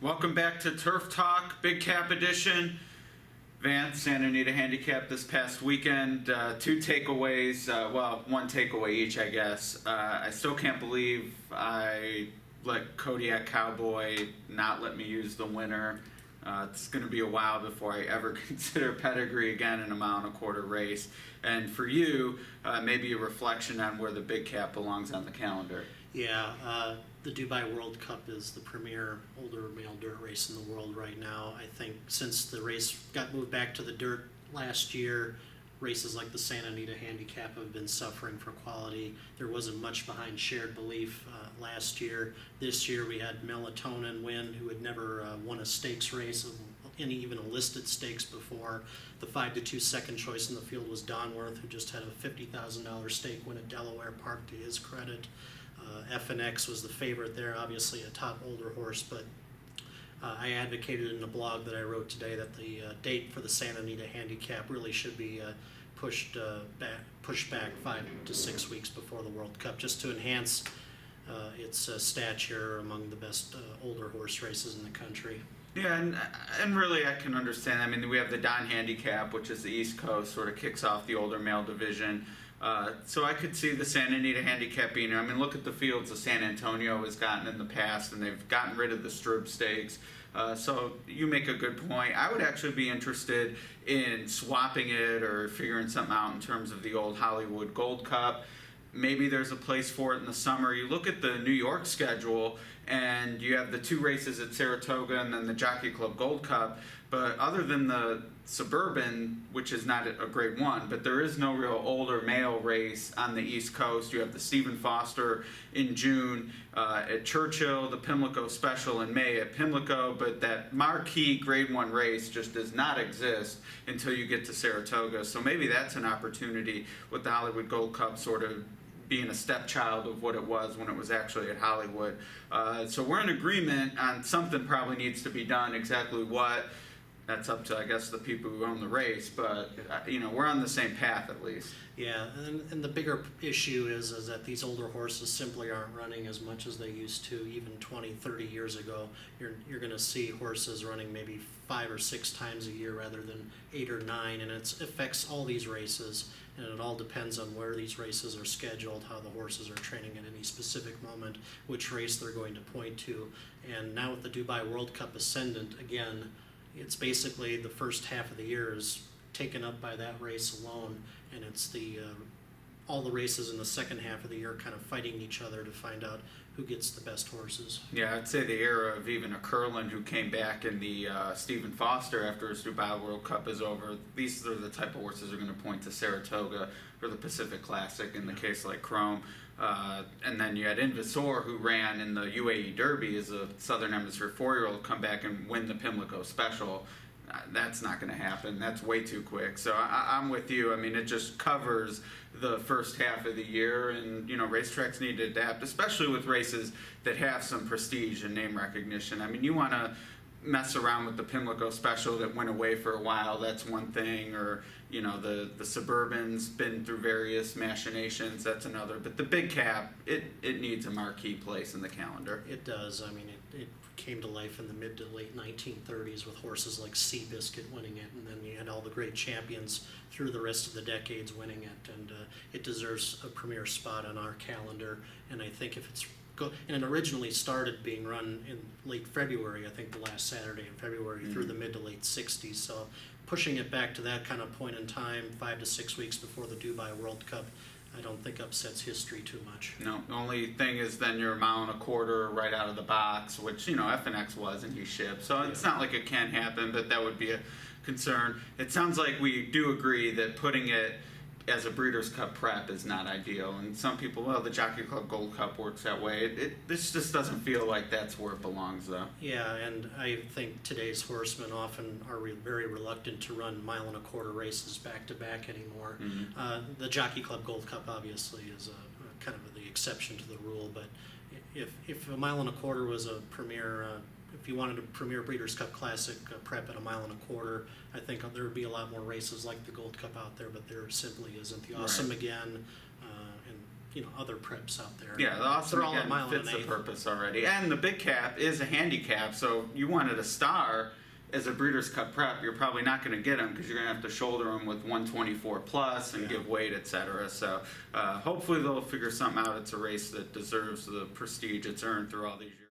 Welcome back to Turf Talk, Big Cap Edition. Vance, Santa Anita Handicap this past weekend. Two takeaways, well, one takeaway each, I guess. I still can't believe I let Kodiak Cowboy not let me use the winner. It's going to be a while before I ever consider pedigree again in a mile and a quarter race. And for you, maybe a reflection on where the Big Cap belongs on the calendar. Yeah, the Dubai World Cup is the premier older male dirt race in the world right now. I think since the race got moved back to the dirt last year, races like the Santa Anita Handicap have been suffering for quality. There wasn't much behind shared belief last year. This year we had Melatonin win, who had never won a stakes race, even a listed stakes before. The 5-2 second choice in the field was Donworth, who just had a $50,000 stake win at Delaware Park, to his credit. FNX was the favorite there, obviously a top older horse, but I advocated in a blog that I wrote today that the date for the Santa Anita Handicap really should be pushed back 5 to 6 weeks before the World Cup, just to enhance its stature among the best older horse races in the country. Yeah, and really I can understand. I mean, we have the Don Handicap, which is the East Coast, sort of kicks off the older male division. So I could see the Santa Anita Handicap being there. I mean, look at the fields that San Antonio has gotten in the past, and they've gotten rid of the Strub Stakes. So you make a good point. I would actually be interested in swapping it or figuring something out in terms of the old Hollywood Gold Cup. Maybe there's a place for it in the summer. You look at the New York schedule, and you have the two races at Saratoga and then the Jockey Club Gold Cup. But other than the Suburban, which is not a great one, but there is no real older male race on the East Coast. You have the Stephen Foster in June at Churchill, the Pimlico Special in May at Pimlico, but that marquee Grade 1 race just does not exist until you get to Saratoga. So maybe that's an opportunity with the Hollywood Gold Cup sort of being a stepchild of what it was when it was actually at Hollywood. So we're in agreement on something probably needs to be done. Exactly what, that's up to, I guess, the people who own the race, but we're on the same path at least. Yeah, and the bigger issue is that these older horses simply aren't running as much as they used to even 20, 30 years ago. You're going to see horses running maybe 5 or 6 times a year rather than 8 or 9, and it affects all these races, and it all depends on where these races are scheduled, how the horses are training at any specific moment, which race they're going to point to. And now with the Dubai World Cup Ascendant, again, it's basically the first half of the year is taken up by that race alone, and it's the all the races in the second half of the year kind of fighting each other to find out who gets the best horses. Yeah, I'd say the era of even a Curlin who came back in the Stephen Foster after his Dubai World Cup is over. These are the type of horses that are going to point to Saratoga or the Pacific Classic in the case like Chrome. And then you had Invisor, who ran in the UAE Derby as a Southern Hemisphere 4-year-old, come back and win the Pimlico Special. That's not going to happen. That's way too quick. So I'm with you. I mean, it just covers the first half of the year, and racetracks need to adapt, especially with races that have some prestige and name recognition. I mean, you want to mess around with the Pimlico Special that went away for a while, that's one thing, or the Suburban's been through various machinations, that's another. But the Big Cap, it needs a marquee place in the calendar. It does. I mean, it came to life in the mid to late 1930s with horses like Seabiscuit winning it, and then you had all the great champions through the rest of the decades winning it, and it deserves a premier spot on our calendar. And I think if it's and it originally started being run in late February, I think the last Saturday in February, through the mid to late 60s. So pushing it back to that kind of point in time, 5 to 6 weeks before the Dubai World Cup, I don't think upsets history too much. No, the only thing is then you're a mile and a quarter right out of the box, which, FNX was and he shipped. So it's not like it can't happen, but that would be a concern. It sounds like we do agree that putting it as a Breeders' Cup prep is not ideal, and some people, well, the Jockey Club Gold Cup works that way. This just doesn't feel like that's where it belongs, though. Yeah, and I think today's horsemen often are very reluctant to run mile and a quarter races back to back anymore. The Jockey Club Gold Cup obviously is kind of the exception to the rule, but if a mile and a quarter was a premier if you wanted a premier Breeders' Cup Classic prep at a mile and a quarter, I think there would be a lot more races like the Gold Cup out there, but there simply isn't. The Awesome again, and other preps out there. Yeah, the Awesome They're all a again mile and fits an the eighth. purpose already. And the Big Cap is a handicap, so you wanted a star as a Breeders' Cup prep, you're probably not going to get them because you're going to have to shoulder them with 124 plus and give weight, etc. So hopefully they'll figure something out. It's a race that deserves the prestige it's earned through all these years.